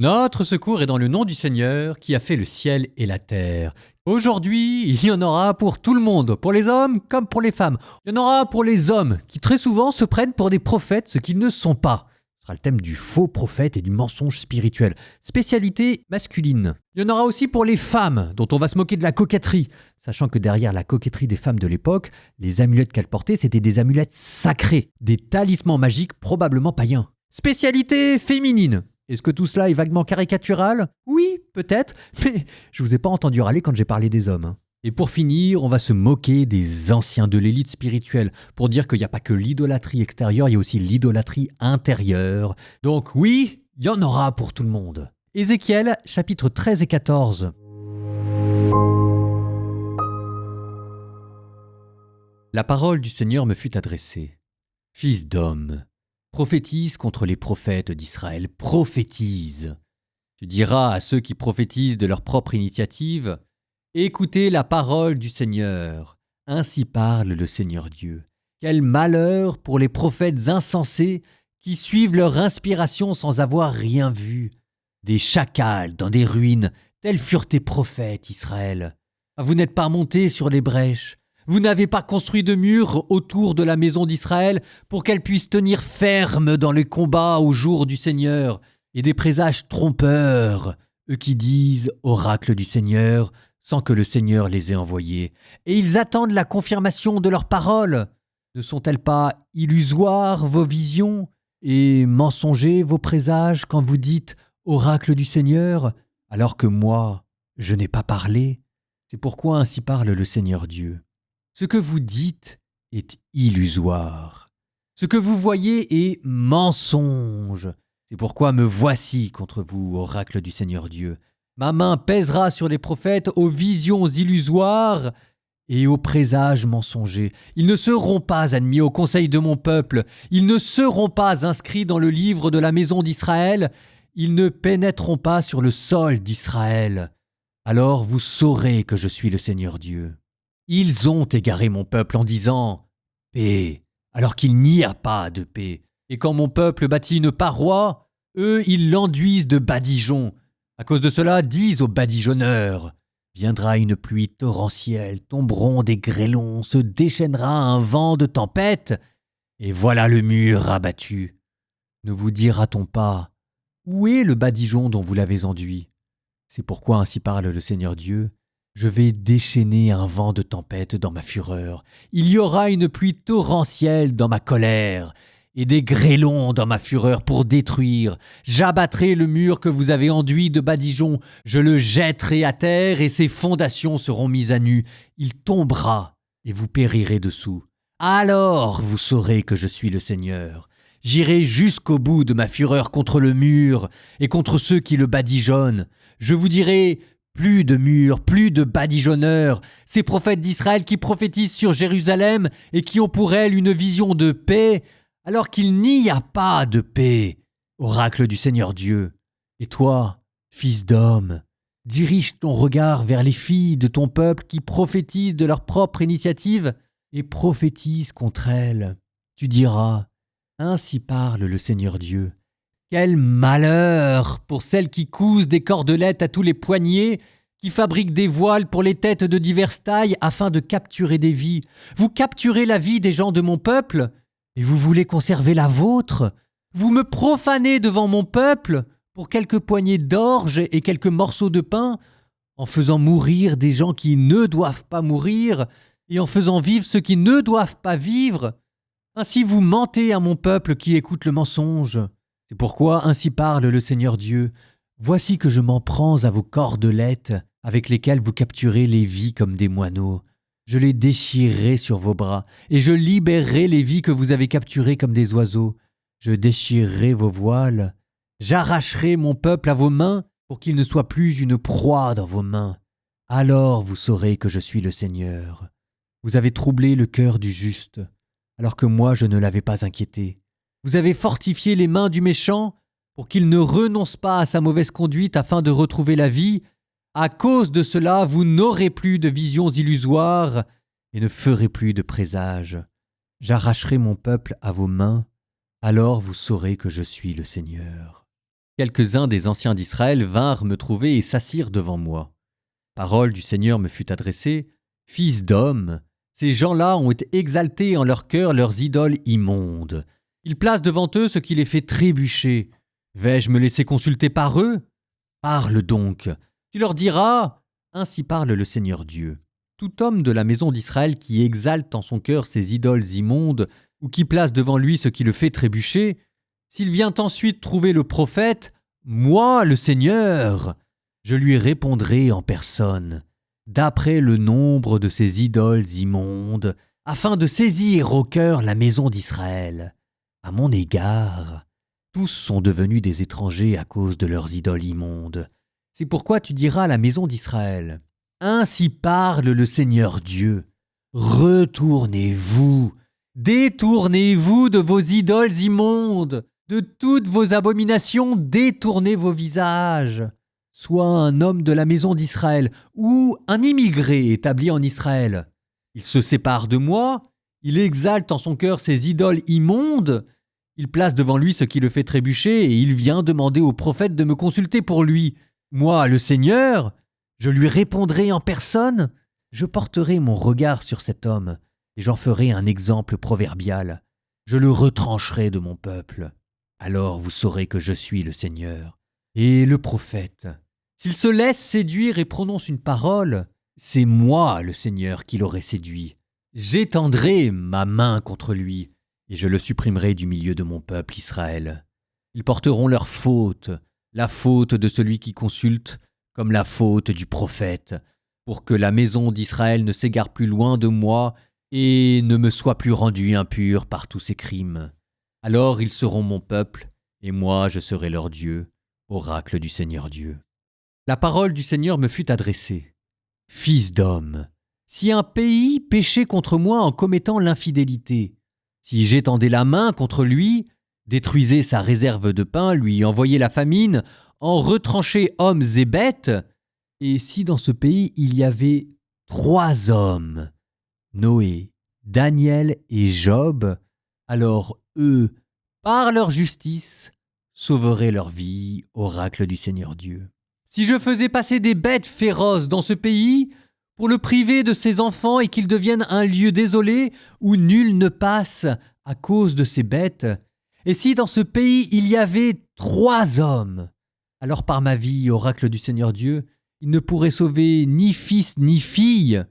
Notre secours est dans le nom du Seigneur qui a fait le ciel et la terre. Aujourd'hui, il y en aura pour tout le monde, pour les hommes comme pour les femmes. Il y en aura pour les hommes qui très souvent se prennent pour des prophètes, ce qu'ils ne sont pas. Ce sera le thème du faux prophète et du mensonge spirituel. Spécialité masculine. Il y en aura aussi pour les femmes, dont on va se moquer de la coquetterie. Sachant que derrière la coquetterie des femmes de l'époque, les amulettes qu'elles portaient, c'était des amulettes sacrées. Des talismans magiques probablement païens. Spécialité féminine. Est-ce que tout cela est vaguement caricatural ? Oui, peut-être, mais je vous ai pas entendu râler quand j'ai parlé des hommes. Et pour finir, on va se moquer des anciens de l'élite spirituelle, pour dire qu'il n'y a pas que l'idolâtrie extérieure, il y a aussi l'idolâtrie intérieure. Donc oui, il y en aura pour tout le monde. Ézéchiel, chapitres 13 et 14. La parole du Seigneur me fut adressée. Fils d'homme, prophétise contre les prophètes d'Israël, prophétise. Tu diras à ceux qui prophétisent de leur propre initiative, écoutez la parole du Seigneur, ainsi parle le Seigneur Dieu. Quel malheur pour les prophètes insensés qui suivent leur inspiration sans avoir rien vu. Des chacals dans des ruines, tels furent tes prophètes, Israël. Vous n'êtes pas montés sur les brèches. Vous n'avez pas construit de murs autour de la maison d'Israël pour qu'elle puisse tenir ferme dans les combats au jour du Seigneur, et des présages trompeurs, eux qui disent « oracle du Seigneur » sans que le Seigneur les ait envoyés, et ils attendent la confirmation de leurs paroles. Ne sont-elles pas illusoires vos visions et mensongers vos présages quand vous dites « oracle du Seigneur » alors que moi, je n'ai pas parlé ? C'est pourquoi ainsi parle le Seigneur Dieu. Ce que vous dites est illusoire. Ce que vous voyez est mensonge. C'est pourquoi me voici contre vous, oracle du Seigneur Dieu. Ma main pèsera sur les prophètes aux visions illusoires et aux présages mensongers. Ils ne seront pas admis au conseil de mon peuple. Ils ne seront pas inscrits dans le livre de la maison d'Israël. Ils ne pénétreront pas sur le sol d'Israël. Alors vous saurez que je suis le Seigneur Dieu. Ils ont égaré mon peuple en disant « paix », alors qu'il n'y a pas de paix. Et quand mon peuple bâtit une paroi, eux, ils l'enduisent de badigeons. À cause de cela, disent aux badigeonneurs « viendra une pluie torrentielle, tomberont des grêlons, se déchaînera un vent de tempête, et voilà le mur abattu. Ne vous dira-t-on pas « où est le badigeon dont vous l'avez enduit ?» C'est pourquoi ainsi parle le Seigneur Dieu. Je vais déchaîner un vent de tempête dans ma fureur. Il y aura une pluie torrentielle dans ma colère et des grêlons dans ma fureur pour détruire. J'abattrai le mur que vous avez enduit de badigeons. Je le jetterai à terre et ses fondations seront mises à nu. Il tombera et vous périrez dessous. Alors vous saurez que je suis le Seigneur. J'irai jusqu'au bout de ma fureur contre le mur et contre ceux qui le badigeonnent. Je vous dirai... plus de murs, plus de badigeonneurs, ces prophètes d'Israël qui prophétisent sur Jérusalem et qui ont pour elle une vision de paix, alors qu'il n'y a pas de paix, oracle du Seigneur Dieu. Et toi, fils d'homme, dirige ton regard vers les filles de ton peuple qui prophétisent de leur propre initiative et prophétisent contre elles. Tu diras, ainsi parle le Seigneur Dieu. Quel malheur pour celles qui cousent des cordelettes à tous les poignets, qui fabriquent des voiles pour les têtes de diverses tailles afin de capturer des vies. Vous capturez la vie des gens de mon peuple et vous voulez conserver la vôtre. Vous me profanez devant mon peuple pour quelques poignées d'orge et quelques morceaux de pain, en faisant mourir des gens qui ne doivent pas mourir et en faisant vivre ceux qui ne doivent pas vivre. Ainsi vous mentez à mon peuple qui écoute le mensonge. C'est pourquoi ainsi parle le Seigneur Dieu. Voici que je m'en prends à vos cordelettes avec lesquelles vous capturez les vies comme des moineaux. Je les déchirerai sur vos bras et je libérerai les vies que vous avez capturées comme des oiseaux. Je déchirerai vos voiles. J'arracherai mon peuple à vos mains pour qu'il ne soit plus une proie dans vos mains. Alors vous saurez que je suis le Seigneur. Vous avez troublé le cœur du juste, alors que moi je ne l'avais pas inquiété. Vous avez fortifié les mains du méchant pour qu'il ne renonce pas à sa mauvaise conduite afin de retrouver la vie. À cause de cela, vous n'aurez plus de visions illusoires et ne ferez plus de présages. J'arracherai mon peuple à vos mains, alors vous saurez que je suis le Seigneur. quelques-uns des anciens d'Israël vinrent me trouver et s'assirent devant moi. Parole du Seigneur me fut adressée. Fils d'homme, ces gens-là ont exalté en leur cœur leurs idoles immondes. Ils placent devant eux ce qui les fait trébucher. Vais-je me laisser consulter par eux? Parle donc. Tu leur diras, ainsi parle le Seigneur Dieu. Tout homme de la maison d'Israël qui exalte en son cœur ses idoles immondes ou qui place devant lui ce qui le fait trébucher, s'il vient ensuite trouver le prophète, moi, le Seigneur, je lui répondrai en personne, d'après le nombre de ses idoles immondes, afin de saisir au cœur la maison d'Israël. À mon égard, tous sont devenus des étrangers à cause de leurs idoles immondes. C'est pourquoi tu diras à la maison d'Israël, ainsi parle le Seigneur Dieu. Retournez-vous, détournez-vous de vos idoles immondes, de toutes vos abominations, détournez vos visages. Soit un homme de la maison d'Israël ou un immigré établi en Israël. Il se sépare de moi, il exalte en son cœur ses idoles immondes, il place devant lui ce qui le fait trébucher et il vient demander au prophète de me consulter pour lui. Moi, le Seigneur, je lui répondrai en personne, je porterai mon regard sur cet homme et j'en ferai un exemple proverbial. Je le retrancherai de mon peuple. Alors vous saurez que je suis le Seigneur. Et le prophète, s'il se laisse séduire et prononce une parole, c'est moi, le Seigneur, qui l'aurai séduit. J'étendrai ma main contre lui, et je le supprimerai du milieu de mon peuple Israël. Ils porteront leur faute, la faute de celui qui consulte, comme la faute du prophète, pour que la maison d'Israël ne s'égare plus loin de moi et ne me soit plus rendue impure par tous ses crimes. Alors ils seront mon peuple, et moi je serai leur Dieu, oracle du Seigneur Dieu. La parole du Seigneur me fut adressée. Fils d'homme, si un pays péchait contre moi en commettant l'infidélité, si j'étendais la main contre lui, détruisais sa réserve de pain, lui envoyais la famine, en retranchais hommes et bêtes, et si dans ce pays il y avait 3 hommes, Noé, Daniel et Job, alors eux, par leur justice, sauveraient leur vie, oracle du Seigneur Dieu. Si je faisais passer des bêtes féroces dans ce pays, pour le priver de ses enfants et qu'il devienne un lieu désolé où nul ne passe à cause de ces bêtes, et si dans ce pays il y avait 3 hommes, alors par ma vie, oracle du Seigneur Dieu, ils ne pourraient sauver ni fils ni fille,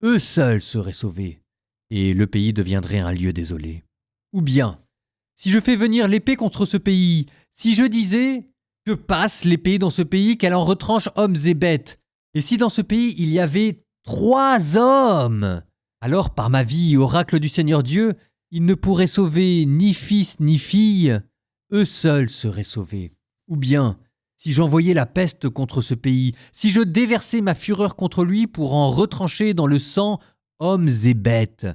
eux seuls seraient sauvés, et le pays deviendrait un lieu désolé. Ou bien, si je fais venir l'épée contre ce pays, si je disais que passe l'épée dans ce pays, qu'elle en retranche hommes et bêtes, et si dans ce pays il y avait 3 hommes, alors par ma vie, oracle du Seigneur Dieu, ils ne pourraient sauver ni fils ni fille, eux seuls seraient sauvés. Ou bien, si j'envoyais la peste contre ce pays, si je déversais ma fureur contre lui pour en retrancher dans le sang hommes et bêtes,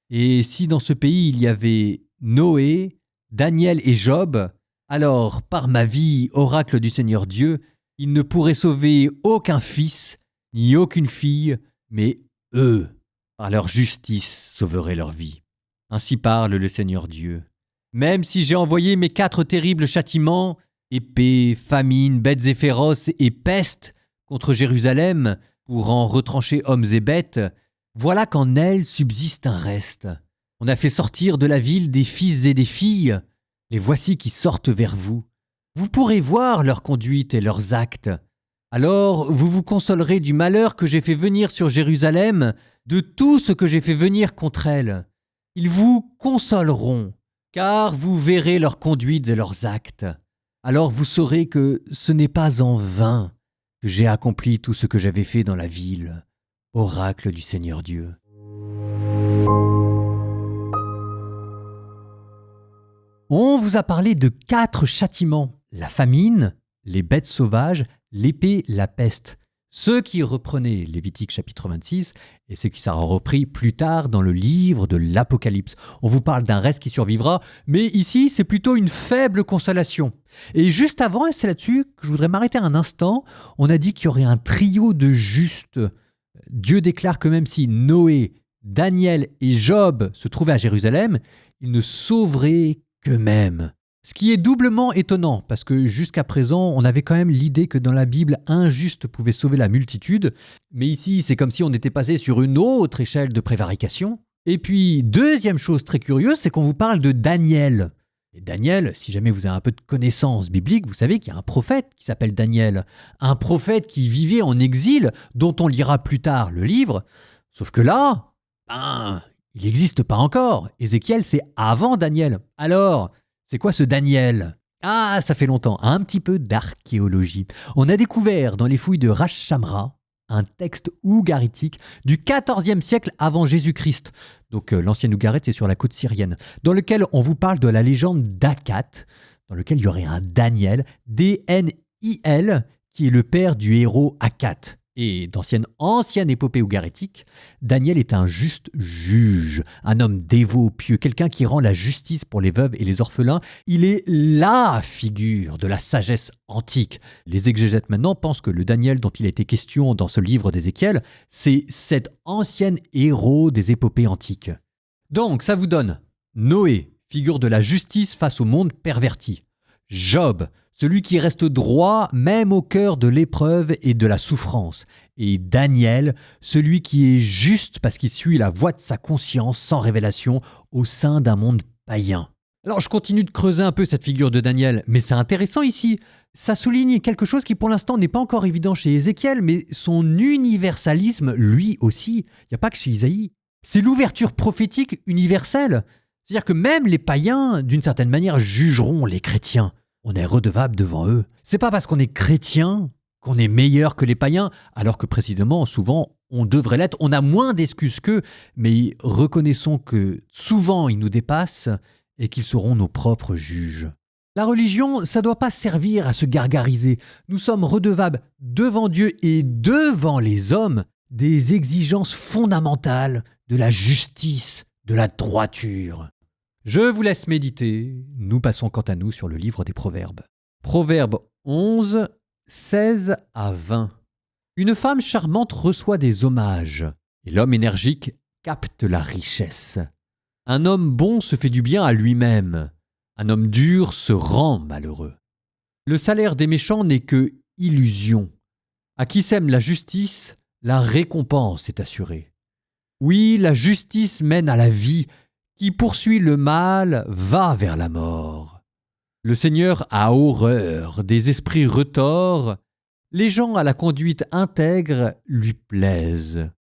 et si dans ce pays il y avait Noé, Daniel et Job, alors par ma vie, oracle du Seigneur Dieu, ils ne pourraient sauver aucun fils, ni aucune fille, mais eux, par leur justice, sauveraient leur vie. Ainsi parle le Seigneur Dieu. Même si j'ai envoyé mes 4 terribles châtiments, épée, famine, bêtes et féroces et peste contre Jérusalem, pour en retrancher hommes et bêtes, voilà qu'en elle subsiste un reste. On a fait sortir de la ville des fils et des filles. Les voici qui sortent vers vous. Vous pourrez voir leur conduite et leurs actes. Alors vous vous consolerez du malheur que j'ai fait venir sur Jérusalem, de tout ce que j'ai fait venir contre elle. Ils vous consoleront, car vous verrez leurs conduites et leurs actes. Alors vous saurez que ce n'est pas en vain que j'ai accompli tout ce que j'avais fait dans la ville, oracle du Seigneur Dieu. On vous a parlé de 4 châtiments, la famine, les bêtes sauvages, l'épée, la peste. Ce qui reprenait Lévitique chapitre 26 et ce qui sera repris plus tard dans le livre de l'Apocalypse. On vous parle d'un reste qui survivra, mais ici c'est plutôt une faible consolation. Et juste avant, et c'est là-dessus que je voudrais m'arrêter un instant, on a dit qu'il y aurait un trio de justes. Dieu déclare que même si Noé, Daniel et Job se trouvaient à Jérusalem, ils ne sauveraient qu'eux-mêmes. Ce qui est doublement étonnant, parce que jusqu'à présent, on avait quand même l'idée que dans la Bible, un juste pouvait sauver la multitude. Mais ici, c'est comme si on était passé sur une autre échelle de prévarication. Et puis, deuxième chose très curieuse, c'est qu'on vous parle de Daniel. Et Daniel, si jamais vous avez un peu de connaissances bibliques, vous savez qu'il y a un prophète qui s'appelle Daniel. Un prophète qui vivait en exil, dont on lira plus tard le livre. Sauf que là, il n'existe pas encore. Ézéchiel, c'est avant Daniel. Alors, c'est quoi ce Daniel ? Ah, ça fait longtemps. Un petit peu d'archéologie. On a découvert dans les fouilles de Ras Shamra un texte ougaritique du XIVe siècle avant Jésus-Christ. Donc l'ancienne Ougarit, c'est sur la côte syrienne, dans lequel on vous parle de la légende d'Akat, dans lequel il y aurait un Daniel, D-N-I-L, qui est le père du héros Akat. Et d'ancienne ancienne épopée ougaritique, Daniel est un juste juge, un homme dévot, pieux, quelqu'un qui rend la justice pour les veuves et les orphelins. Il est la figure de la sagesse antique. Les exégètes maintenant pensent que le Daniel dont il a été question dans ce livre d'Ézéchiel, c'est cet ancien héros des épopées antiques. Donc ça vous donne Noé, figure de la justice face au monde perverti. Job, celui qui reste droit même au cœur de l'épreuve et de la souffrance. Et Daniel, celui qui est juste parce qu'il suit la voie de sa conscience sans révélation au sein d'un monde païen. Alors je continue de creuser un peu cette figure de Daniel, mais c'est intéressant ici. Ça souligne quelque chose qui pour l'instant n'est pas encore évident chez Ézéchiel, mais son universalisme lui aussi. Il n'y a pas que chez Isaïe. C'est l'ouverture prophétique universelle. C'est-à-dire que même les païens, d'une certaine manière, jugeront les chrétiens. On est redevable devant eux. C'est pas parce qu'on est chrétien qu'on est meilleur que les païens, alors que précisément, souvent, on devrait l'être. On a moins d'excuses qu'eux, mais reconnaissons que souvent, ils nous dépassent et qu'ils seront nos propres juges. La religion, ça ne doit pas servir à se gargariser. Nous sommes redevables devant Dieu et devant les hommes des exigences fondamentales de la justice, de la droiture. Je vous laisse méditer. Nous passons quant à nous sur le livre des Proverbes. Proverbe 11, 16 à 20. Une femme charmante reçoit des hommages, et l'homme énergique capte la richesse. Un homme bon se fait du bien à lui-même. Un homme dur se rend malheureux. Le salaire des méchants n'est que illusion. À qui sème la justice, la récompense est assurée. Oui, la justice mène à la vie. Qui poursuit le mal va vers la mort. Le Seigneur a horreur des esprits retors. Les gens à la conduite intègre lui plaisent.